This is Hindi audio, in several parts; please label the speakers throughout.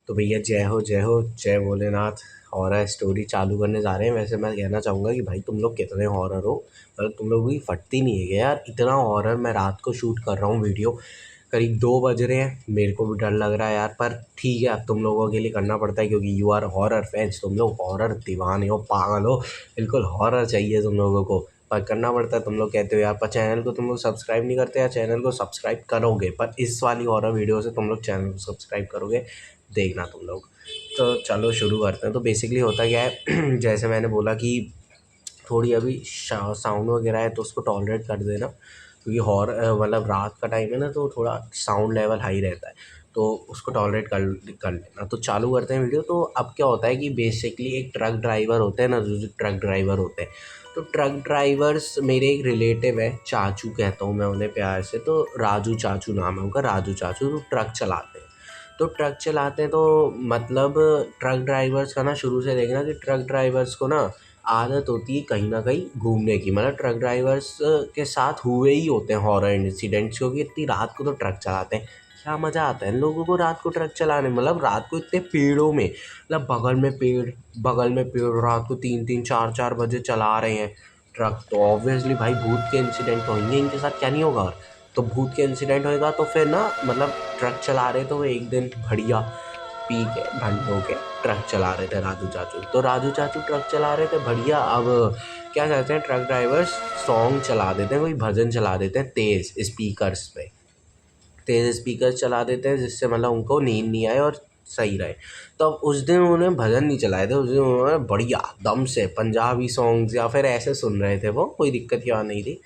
Speaker 1: तो भैया जय हो जय भोलेनाथ। हॉरर स्टोरी चालू करने जा रहे हैं। वैसे मैं कहना चाहूँगा कि भाई तुम लोग कितने हॉरर हो, मतलब तुम लोगों की फटती नहीं है क्या यार। इतना हॉरर मैं रात को शूट कर रहा हूँ वीडियो, करीब 2 बज रहे हैं। मेरे को भी डर लग रहा है यार, पर ठीक है अब तुम लोगों के लिए करना पड़ता है क्योंकि यू आर हॉरर फैंस। तुम लोग हॉरर दीवाने हो, पागल हो, बिल्कुल हॉरर चाहिए तुम लोगों को, पर करना पड़ता है। तुम लोग कहते हो यार पर चैनल को तुम लोग सब्सक्राइब नहीं करते यार। चैनल को सब्सक्राइब करोगे, पर इस वाली हॉरर वीडियो से तुम लोग चैनल को सब्सक्राइब करोगे, देखना तुम लोग। तो चलो शुरू करते हैं। तो बेसिकली होता क्या है जैसे मैंने बोला कि थोड़ी अभी साउंड वगैरह है तो उसको टॉलरेट कर देना, क्योंकि हॉर मतलब रात का टाइम है ना, तो थोड़ा साउंड लेवल हाई रहता है, तो उसको टॉलरेट कर लेना। तो चालू करते हैं वीडियो। तो अब क्या होता है कि बेसिकली एक ट्रक ड्राइवर होते हैं ना, जो ट्रक ड्राइवर होते हैं, तो ट्रक ड्राइवर्स मेरे एक रिलेटिव है, चाचू कहता हूँ मैं उन्हें प्यार से, तो राजू चाचू नाम है उनका, राजू चाचू। तो ट्रक चलाते हैं, तो ट्रक चलाते हैं तो मतलब ट्रक ड्राइवर्स का ना शुरू से देखना कि ट्रक ड्राइवर्स को ना आदत होती है कहीं ना कहीं घूमने की। मतलब ट्रक ड्राइवर्स के साथ हुए ही होते हैं हॉरर इंसिडेंट्स, क्योंकि इतनी रात को तो ट्रक चलाते हैं। क्या मज़ा आता है इन लोगों को रात को ट्रक चलाने में, मतलब रात को इतने पेड़ों में, मतलब बगल में पेड़, रात को 3-3 4-4 बजे चला रहे हैं ट्रक। तो ऑब्वियसली भाई भूत के इंसिडेंट तो होंगे इनके साथ, क्या नहीं होगा। तो भूत के इंसिडेंट होएगा तो फिर ना मतलब ट्रक चला रहे तो वो एक दिन बढ़िया पी के भंडो के ट्रक चला रहे थे राजू चाचू। तो राजू चाचू ट्रक चला रहे थे बढ़िया। अब क्या करते हैं ट्रक ड्राइवर्स, सॉन्ग चला देते हैं, कोई भजन चला देते हैं तेज़ स्पीकर्स पे, तेज़ स्पीकर चला देते हैं जिससे मतलब उनको नींद नहीं आए और सही रहे। तो अब उस दिन उन्होंने भजन नहीं चलाए थे, उस दिन उन्होंने बढ़िया दम से पंजाबी सॉन्ग्स या फिर ऐसे सुन रहे थे, वो कोई दिक्कत की बात नहीं थी।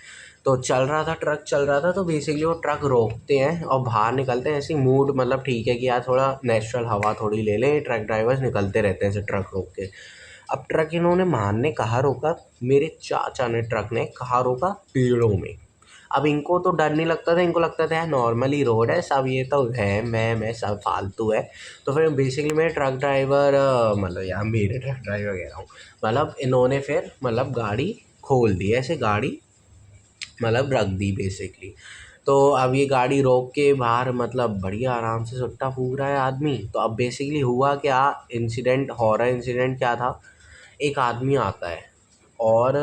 Speaker 1: तो चल रहा था, ट्रक चल रहा था, तो बेसिकली वो ट्रक रोकते हैं और बाहर निकलते हैं। ऐसी मूड मतलब ठीक है कि यार थोड़ा नेचुरल हवा थोड़ी ले लें। ट्रक ड्राइवर्स निकलते रहते हैं ऐसे ट्रक रोक के। अब ट्रक इन्होंने मान ने कहाँ रोका, मेरे चाचा ने ट्रक ने कहाँ रोका, पेड़ों में। अब इनको तो डर नहीं लगता था, इनको लगता था यार नॉर्मली रोड है सब, ये तो है मैं सब फालतू है। तो फिर बेसिकली मेरे ट्रक ड्राइवर मतलब यार मेरे ट्रक ड्राइवर कह रहा हूँ, मतलब इन्होंने फिर मतलब गाड़ी खोल दी, ऐसे गाड़ी मतलब रख दी बेसिकली। तो अब ये गाड़ी रोक के बाहर मतलब बढ़िया आराम से सुट्टा फूक रहा है आदमी। तो अब बेसिकली हुआ क्या, इंसिडेंट हॉरर इंसिडेंट क्या था, एक आदमी आता है और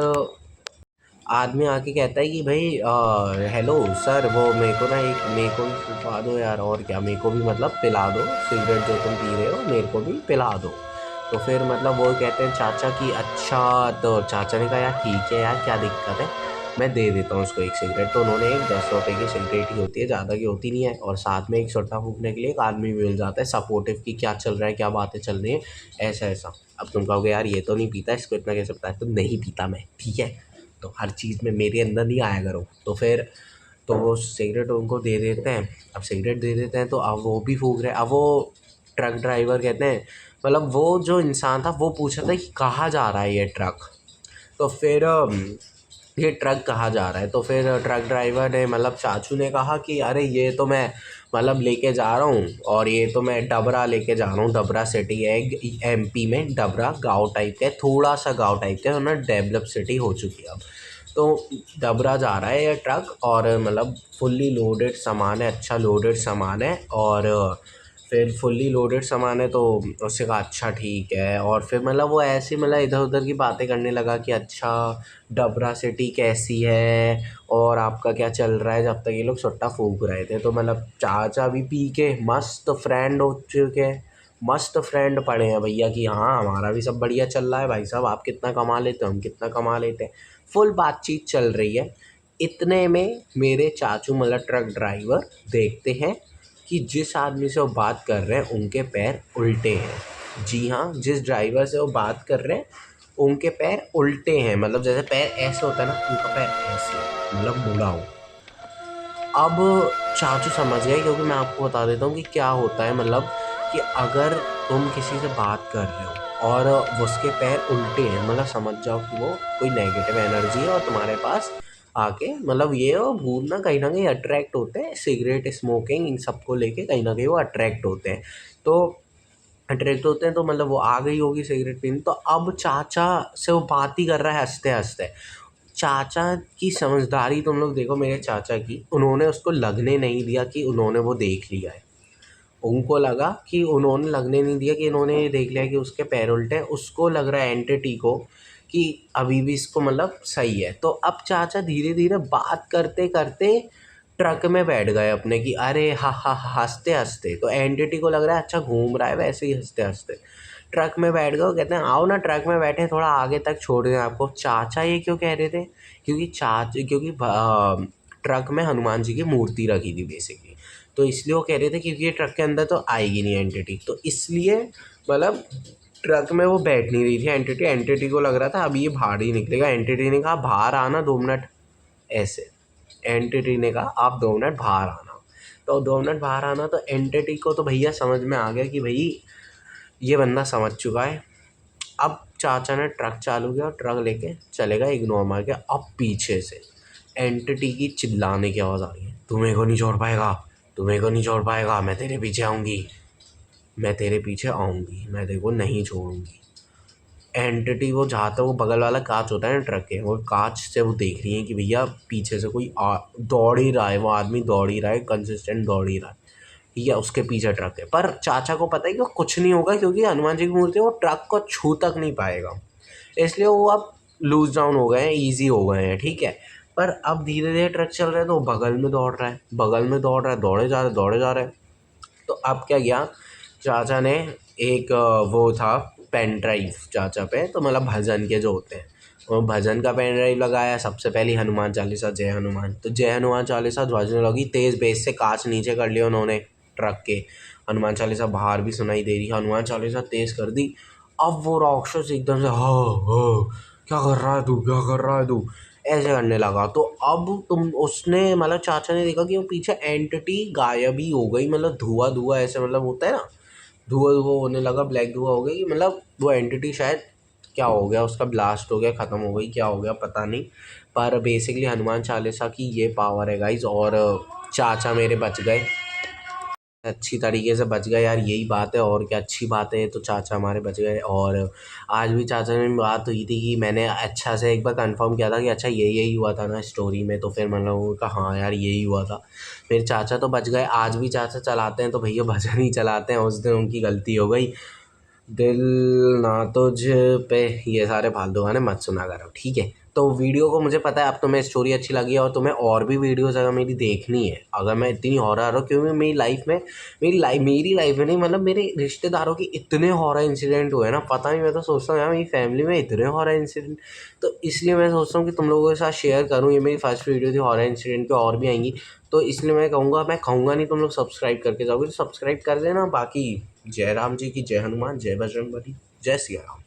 Speaker 1: आदमी आके कहता है कि भाई हेलो सर, वो मेरे को ना एक, मेरे को भी फूफा दो यार, और क्या मेरे को भी मतलब पिला दो, सिगरेट जो तुम पी रहे हो मेरे को भी पिला दो। तो फिर मतलब वो कहते हैं चाचा कि अच्छा। तो चाचा ने कहा यार ठीक है यार, क्या दिक्कत है, मैं दे देता हूँ उसको एक सिगरेट। तो उन्होंने एक 10 रुपये की सिगरेट ही होती है, ज़्यादा की होती नहीं है, और साथ में एक सुट्टा फूकने के लिए एक आदमी भी मिल जाता है सपोर्टिव, कि क्या चल रहा है, क्या बातें चल रही हैं, ऐसा ऐसा। अब तुम कहोगे यार ये तो नहीं पीता, इसको इतना कैसे पता है। तो नहीं पीता मैं, ठीक है, तो हर चीज़ में मेरे अंदर नहीं आया करो। तो फिर तो वो सिगरेट उनको दे देते हैं। अब सिगरेट दे देते हैं तो अब वो भी फूक रहे हैं। अब वो ट्रक ड्राइवर कहते हैं, मतलब वो जो इंसान था वो पूछा था कि कहाँ जा रहा है ये ट्रक। तो फिर ये ट्रक कहाँ जा रहा है, तो फिर ट्रक ड्राइवर ने मतलब चाचू ने कहा कि अरे ये तो मैं मतलब लेके जा रहा हूँ, और ये तो मैं डबरा लेके जा रहा हूँ। डबरा सिटी है एमपी में, डबरा गांव टाइप का है, थोड़ा सा गांव टाइप का है ना, डेवलप सिटी हो चुकी है अब। तो डबरा जा रहा है ये ट्रक, और मतलब फुल्ली लोडेड सामान है, अच्छा लोडेड सामान है। और फिर फुल्ली लोडेड सामान है, तो उससे कहा अच्छा ठीक है। और फिर मतलब वो ऐसे मतलब इधर उधर की बातें करने लगा कि अच्छा डबरा सिटी कैसी है और आपका क्या चल रहा है, जब तक ये लोग सुट्टा फूक रहे थे। तो मतलब चाचा भी पी के मस्त फ्रेंड हो चुके हैं, मस्त फ्रेंड पड़े हैं भैया कि हाँ हमारा भी सब बढ़िया चल रहा है भाई साहब, आप कितना कमा लेते हो हम कितना कमा लेते हैं, फुल बातचीत चल रही है। इतने में मेरे चाचू मतलब ट्रक ड्राइवर देखते हैं कि जिस आदमी से वो बात कर रहे हैं उनके पैर उल्टे हैं। जी हाँ, जिस ड्राइवर से वो बात कर रहे हैं उनके पैर उल्टे हैं, मतलब जैसे पैर ऐसे होता है ना, उनका पैर ऐसे है, मतलब मुड़ा हो। अब चाचू समझ गए, क्योंकि मैं आपको बता देता हूँ कि क्या होता है, मतलब कि अगर तुम किसी से बात कर रहे हो और उसके पैर उल्टे हैं, मतलब समझ जाओ कि वो कोई नेगेटिव एनर्जी है और तुम्हारे पास आके मतलब ये हो भूत ना कहीं अट्रैक्ट होते हैं, सिगरेट स्मोकिंग इन सबको लेके कहीं ना कहीं वो अट्रैक्ट होते हैं। तो अट्रैक्ट होते हैं तो मतलब वो आ गई होगी सिगरेट पीने। तो अब चाचा से वो बात ही कर रहा है हंसते हंसते। चाचा की समझदारी तुम लोग देखो, मेरे चाचा की, उन्होंने उसको लगने नहीं दिया कि उन्होंने वो देख लिया है। उनको लगा कि उन्होंने लगने नहीं दिया कि इन्होंने ये देख लिया कि उसके पैर उल्टे हैं, उसको लग रहा है एंटिटी को कि अभी भी इसको मतलब सही है। तो अब चाचा धीरे धीरे बात करते करते ट्रक में बैठ गए अपने कि अरे हा हा हा, हंसते हंसते। तो एंटिटी को लग रहा है अच्छा घूम रहा है, वैसे ही हंसते हंसते ट्रक में बैठ गए। वो कहते हैं आओ ना ट्रक में बैठे, थोड़ा आगे तक छोड़ दें आपको। चाचा ये क्यों कह रहे थे? क्योंकि ट्रक में हनुमान जी की मूर्ति रखी थी बेसिकली, तो इसलिए वो कह रहे थे क्योंकि ये ट्रक के अंदर तो आएगी नहीं एंटिटी, तो इसलिए मतलब ट्रक में वो बैठ नहीं रही थी एंटिटी। एंटिटी को लग रहा था अभी ये बाहर ही निकलेगा। एंटिटी ने कहा बाहर आना 2 मिनट, ऐसे एंटिटी ने कहा आप 2 मिनट बाहर आना। तो 2 मिनट बाहर आना, तो एंटिटी को तो भैया समझ में आ गया कि भाई ये बंदा समझ चुका है। अब चाचा ने ट्रक चालू किया और ट्रक लेके चले गए इग्नोर मार के। अब पीछे से एंटिटी की चिल्लाने की आवाज़ आ रही है, तुम्हें को नहीं छोड़ पाएगा, तुम्हें को नहीं छोड़ पाएगा, मैं तेरे पीछे आऊँगी, मैं तेरे पीछे आऊँगी, मैं तेरे को नहीं छोड़ूंगी। एंटिटी वो जहाँ तक वो बगल वाला कांच होता है ना ट्रक के, वो कांच से वो देख रही है कि भैया पीछे से कोई दौड़ ही रहा है, वो आदमी दौड़ ही रहा है, कंसिस्टेंट दौड़ ही रहा है, ठीक है, उसके पीछे ट्रक है। पर चाचा को पता है कि वो कुछ नहीं होगा क्योंकि हनुमान जी की मूर्ति है, वो ट्रक को छू तक नहीं पाएगा, इसलिए वो अब लूज डाउन हो गए हैं, ईजी हो गए हैं, ठीक है। पर अब धीरे धीरे ट्रक चल रहा है तो वो बगल में दौड़ रहा है, बगल में दौड़ रहा है, दौड़े जा रहे दौड़े जा रहे हैं। तो अब क्या किया चाचा ने, एक वो था पेन ड्राइव चाचा पे, तो मतलब भजन के जो होते हैं, वो भजन का पेन ड्राइव लगाया। सबसे पहले हनुमान चालीसा, जय हनुमान, तो जय हनुमान चालीसा बजने लगी तेज़ बेस से, कांच नीचे कर लिया उन्होंने ट्रक के, हनुमान चालीसा बाहर भी सुनाई दे रही, हनुमान चालीसा तेज़ कर दी। अब वो राक्षस एकदम से हाँ, क्या कर रहा है तू, क्या कर रहा है तू, ऐसे करने लगा। तो अब तुम उसने मतलब चाचा ने देखा कि वो पीछे एंटिटी गायब ही हो गई, मतलब धुआं धुआं ऐसे मतलब होता है ना, धुआं धुआं होने लगा, ब्लैक धुआं हो गई, मतलब वो एंटिटी शायद क्या हो गया उसका, ब्लास्ट हो गया, ख़त्म हो गई, क्या हो गया पता नहीं। पर बेसिकली हनुमान चालीसा की ये पावर है गाइज, और चाचा मेरे बच गए, अच्छी तरीके से बच गए यार, यही बात है और क्या, अच्छी बात है। तो चाचा हमारे बच गए। और आज भी चाचा में बात हुई थी कि मैंने अच्छा से एक बार कंफर्म किया था कि अच्छा यही हुआ था ना स्टोरी में, तो फिर मतलब उनका हाँ यार यही हुआ था। फिर चाचा तो बच गए, आज भी चाचा चलाते हैं तो भैया भजन ही चलाते हैं, उस दिन उनकी गलती हो गई। दिल ना तुझ पे, ये सारे फालतू गाने मत सुना करो, ठीक है। तो वीडियो को मुझे पता है अब तुम्हें स्टोरी अच्छी लगी है, और तुम्हें और भी वीडियोस अगर मेरी देखनी है, अगर मैं इतनी हॉरर हूँ, क्योंकि मेरी लाइफ में नहीं, मतलब मेरे रिश्तेदारों के इतने हॉरर इंसिडेंट हुए हैं ना, पता नहीं, मैं तो सोचता हूँ यार मेरी फैमिली में इतने हॉरर इंसिडेंट, तो इसलिए मैं सोचता हूँ कि तुम लोगों के साथ शेयर करूँ। ये मेरी फर्स्ट वीडियो थी हॉरर इंसिडेंट पे, और भी आएंगी, तो इसलिए मैं कहूँगा नहीं, तुम लोग सब्सक्राइब करके जाओगे तो सब्सक्राइब कर देना। बाकी जय राम जी की, जय हनुमान, जय बजरंगबली, जय सिया राम।